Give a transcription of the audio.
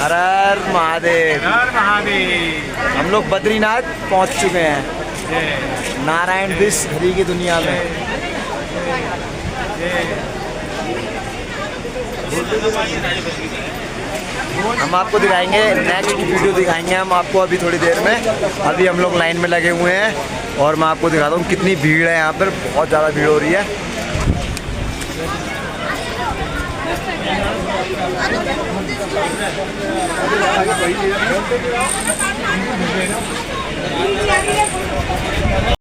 हर हर महादेव। हर महादेव। हम लोग बद्रीनाथ पहुंच चुके हैं, नारायण दिस हरि की दुनिया में। हम आपको दिखाएंगे, नेक्स्ट वीडियो दिखाएंगे हम आपको अभी थोड़ी देर में। अभी हम लोग लाइन में लगे हुए हैं और मैं आपको दिखाता हूँ कितनी भीड़ है यहाँ पर। बहुत ज़्यादा भीड़ हो रही है।